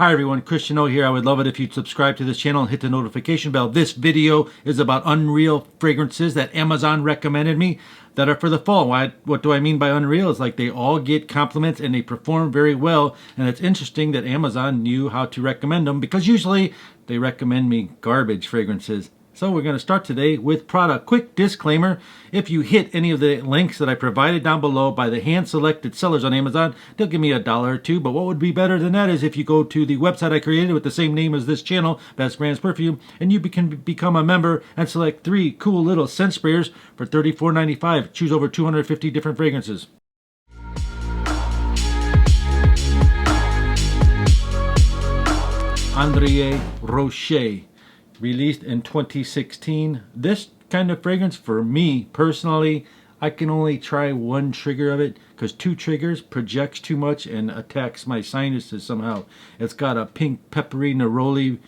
Hi everyone, Christian O here. I would love it if you'd subscribe to this channel and hit the notification bell. This video is about unreal fragrances that Amazon recommended me that are for the fall. What do I mean by unreal? It's like they all get compliments and they perform very well. And it's interesting that Amazon knew how to recommend them because usually they recommend me garbage fragrances. So we're going to start today with Prada. Quick disclaimer, if you hit any of the links that I provided down below by the hand-selected sellers on Amazon, they'll give me $1 or $2. But what would be better than that is if you go to the website I created with the same name as this channel, Best Brands Perfume, and you can become a member and select 3 cool little scent sprayers for $34.95. Choose over 250 different fragrances. Andrea Roche. Released in 2016. This kind of fragrance, for me personally, I can only try one trigger of it because 2 triggers projects too much and attacks my sinuses somehow. It's got a pink, peppery, neroli,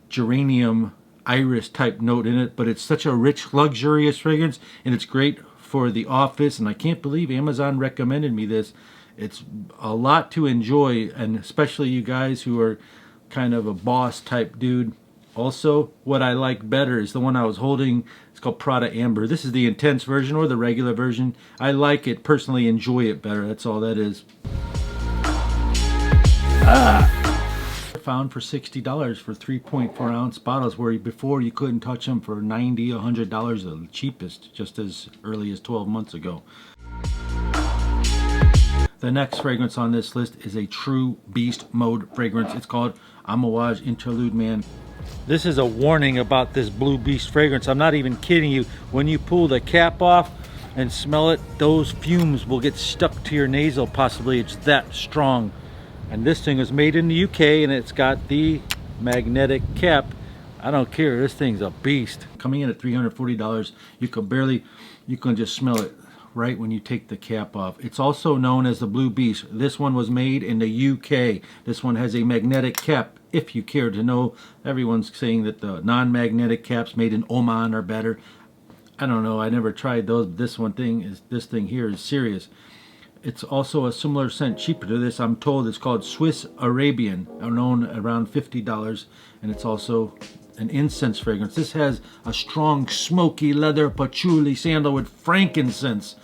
geranium, iris type note in it, but it's such a rich, luxurious fragrance, and it's great for the office, and I can't believe Amazon recommended me this. It's a lot to enjoy, and especially you guys who are kind of a boss type dude. Also, what I like better is the one I was holding. It's called Prada Amber. This is the intense version or the regular version. I like it, personally enjoy it better. That's all that is. Found for $60 for 3.4 ounce bottles, where before you couldn't touch them for $90, $100, the cheapest, just as early as 12 months ago. The next fragrance on this list is a true beast mode fragrance. It's called Amouage Interlude, man. This is a warning about this Blue Beast fragrance. I'm not even kidding you. When you pull the cap off and smell it, those fumes will get stuck to your nasal possibly. It's that strong. And this thing is made in the UK and it's got the magnetic cap. I don't care, this thing's a beast. Coming in at $340, you can just smell it right when you take the cap off. It's also known as the Blue Beast. This one was made in the UK. This one has a magnetic cap. If you care to know, everyone's saying that the non-magnetic caps made in Oman are better. I don't know, I never tried those, but this thing here is serious. It's also a similar scent, cheaper to this, I'm told. It's called Swiss Arabian, known around $50, and it's also an incense fragrance. This has a strong smoky leather patchouli sandalwood frankincense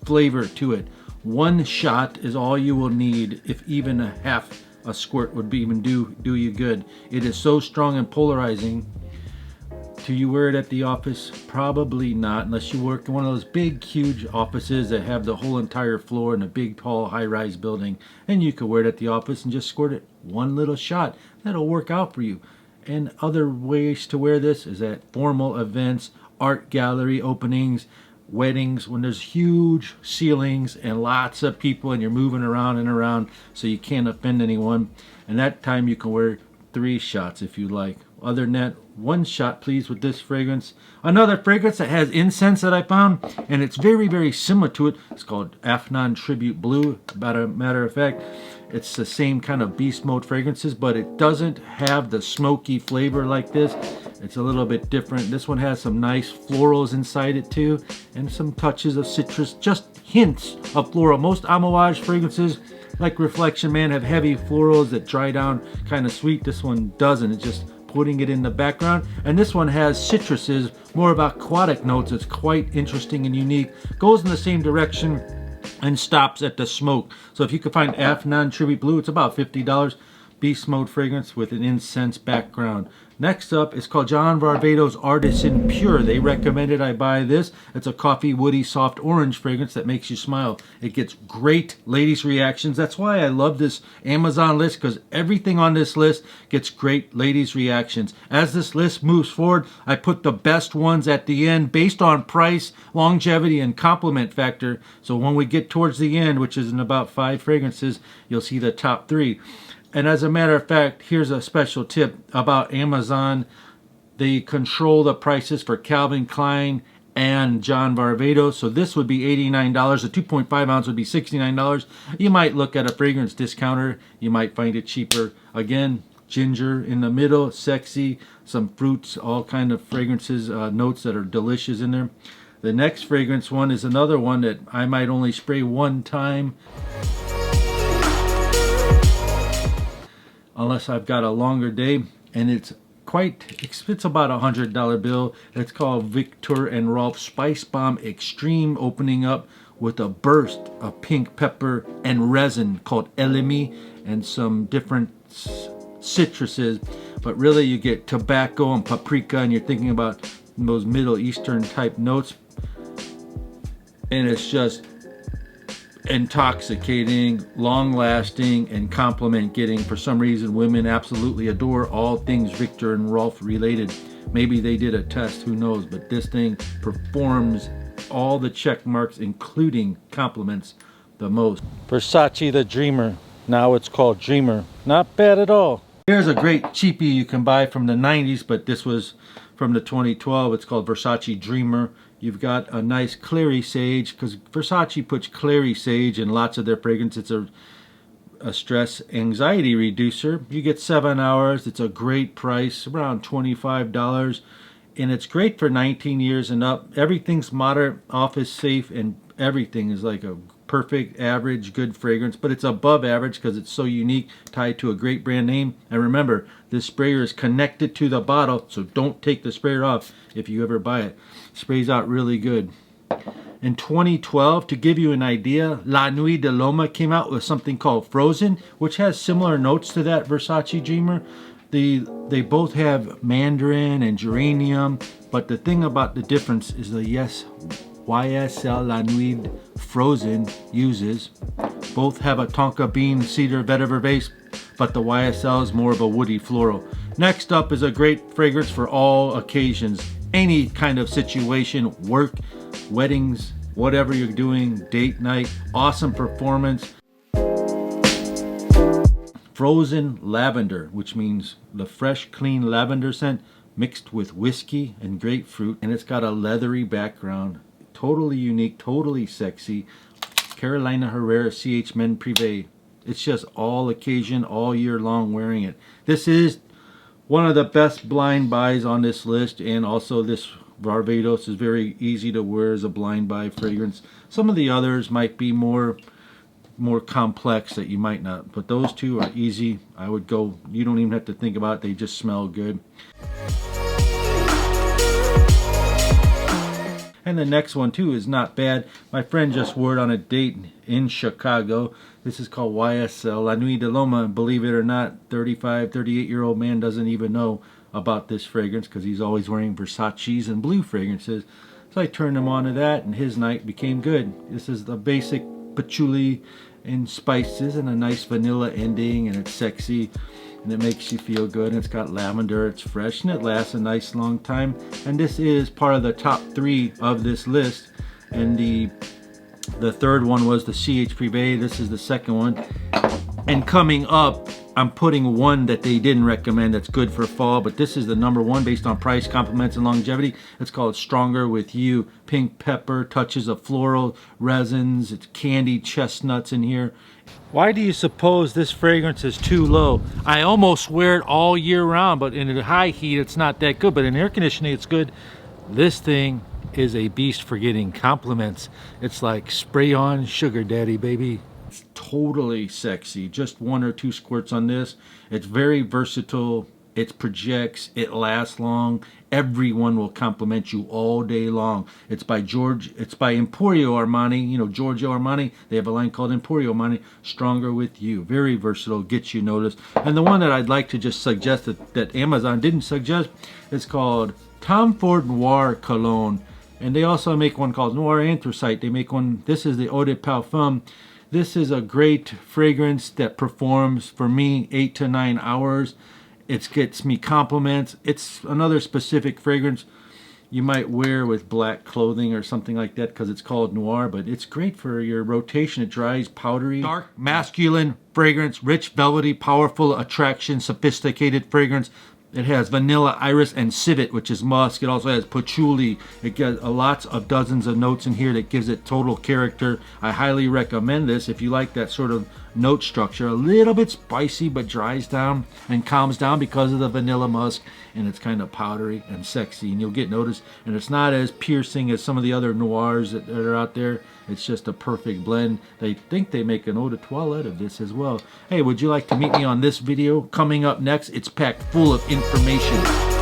flavor to it. 1 shot is all you will need, if even a squirt would even do you good. It is so strong and polarizing. Do you wear it at the office? Probably not, unless you work in one of those big, huge offices that have the whole entire floor in a big, tall, high-rise building. And you could wear it at the office and just squirt it 1 little shot. That'll work out for you. And other ways to wear this is at formal events, art gallery openings, weddings, when there's huge ceilings and lots of people and you're moving around and around so you can't offend anyone. And that time you can wear 3 shots if you like. Other than that, 1 shot please with this fragrance. Another fragrance that has incense that I found, and it's very, very similar to it. It's called Afnan Tribute Blue. Matter of fact, it's the same kind of beast mode fragrances, but it doesn't have the smoky flavor like this. It's a little bit different. This one has some nice florals inside it too, and some touches of citrus, just hints of floral. Most Amouage fragrances, like Reflection Man, have heavy florals that dry down kind of sweet. This one doesn't. It's just putting it in the background. And this one has citruses, more of aquatic notes. It's quite interesting and unique. Goes in the same direction and stops at the smoke. So if you could find Afnan Tribute Blue, it's about $50. Beast mode fragrance with an incense background. Next up is called John Varvatos Artisan Pure. They recommended I buy this. It's a coffee, woody, soft orange fragrance that makes you smile. It gets great ladies' reactions. That's why I love this Amazon list, because everything on this list gets great ladies' reactions. As this list moves forward, I put the best ones at the end based on price, longevity, and compliment factor. So when we get towards the end, which is in about 5 fragrances, you'll see the top 3. And as a matter of fact, here's a special tip about Amazon. They control the prices for Calvin Klein and John Varvatos. So this would be $89. The 2.5 ounce would be $69. You might look at a fragrance discounter. You might find it cheaper. Again, ginger in the middle, sexy, some fruits, all kind of fragrances, notes that are delicious in there. The next fragrance one is another one that I might only spray 1 time. unless I've got a longer day. And it's about $100 bill. It's called Victor and Rolf Spice Bomb Extreme, opening up with a burst of pink pepper and resin called Ylanui and some different citruses. But really you get tobacco and paprika, and you're thinking about those Middle Eastern type notes. And it's just intoxicating, long lasting, and compliment getting. For some reason women absolutely adore all things Victor and Rolf related. Maybe they did a test, who knows, but this thing performs all the check marks, including compliments the most. Versace the Dreamer, now it's called Dreamer. Not bad at all. Here's a great cheapie you can buy from the 90s, but this was from the 2012. It's called Versace Dreamer. You've got a nice clary sage, because Versace puts clary sage in lots of their fragrances. It's a stress anxiety reducer. You get 7 hours. It's a great price, around $25. And it's great for 19 years and up. Everything's moderate, office safe, and everything is like a perfect, average, good fragrance. But it's above average because it's so unique, tied to a great brand name. And remember, this sprayer is connected to the bottle, so don't take the sprayer off if you ever buy it. Sprays out really good. In 2012, to give you an idea, Ylanui de Loma came out with something called Frozen, which has similar notes to that Versace Dreamer. They both have mandarin and geranium, but the thing about the difference is the YSL Ylanui Frozen uses. Both have a tonka bean, cedar, vetiver base, but the YSL is more of a woody floral. Next up is a great fragrance for all occasions, any kind of situation, work, weddings, whatever you're doing, date night, awesome performance. Frozen Lavender, which means the fresh, clean lavender scent mixed with whiskey and grapefruit, and it's got a leathery background. Totally unique, totally sexy. Carolina Herrera CH Men Privé. It's just all occasion, all year long wearing it. This is one of the best blind buys on this list, and also this Barbados is very easy to wear as a blind buy fragrance. Some of the others might be more complex that you might not, but those two are easy. I would go, you don't even have to think about it, they just smell good. And the next one too is not bad. My friend just wore it on a date in Chicago. This is called YSL Ylanui de Loma. Believe it or not, 35, 38-year-old man doesn't even know about this fragrance because he's always wearing Versace's and blue fragrances. So I turned him on to that, and his night became good. This is the basic patchouli and spices and a nice vanilla ending, and it's sexy and it makes you feel good, and it's got lavender, it's fresh, and it lasts a nice long time. And this is part of the top 3 of this list, and the third one was the CH Privé. This is the second one, and coming up I'm putting one that they didn't recommend that's good for fall, but this is the number 1 based on price, compliments, and longevity. It's called Stronger With You. Pink pepper, touches of floral, resins, it's candied chestnuts in here. Why do you suppose this fragrance is too low? I almost wear it all year round, but in high heat it's not that good, but in air conditioning it's good. This thing is a beast for getting compliments. It's like spray on sugar daddy, baby. It's totally sexy. Just 1 or 2 squirts on this. It's very versatile. It projects. It lasts long. Everyone will compliment you all day long. It's by Emporio Armani. You know, Giorgio Armani. They have a line called Emporio Armani. Stronger With You. Very versatile. Gets you noticed. And the one that I'd like to just suggest that Amazon didn't suggest is called Tom Ford Noir Cologne. And they also make one called Noir Anthracite. They make one. This is the Eau de Parfum. This is a great fragrance that performs for me 8 to 9 hours. It gets me compliments. It's another specific fragrance you might wear with black clothing or something like that because it's called noir, but it's great for your rotation. It dries, powdery, dark, masculine fragrance, rich, velvety, powerful, attraction, sophisticated fragrance. It has vanilla, iris, and civet, which is musk. It also has patchouli. It gets lots of dozens of notes in here that gives it total character. I highly recommend this if you like that sort of note structure. A little bit spicy, but dries down and calms down because of the vanilla musk, and it's kind of powdery and sexy, and you'll get noticed. And it's not as piercing as some of the other noirs that are out there. It's just a perfect blend. They think they make an eau de toilette of this as well. Hey, would you like to meet me on this video? Coming up next, it's packed full of information.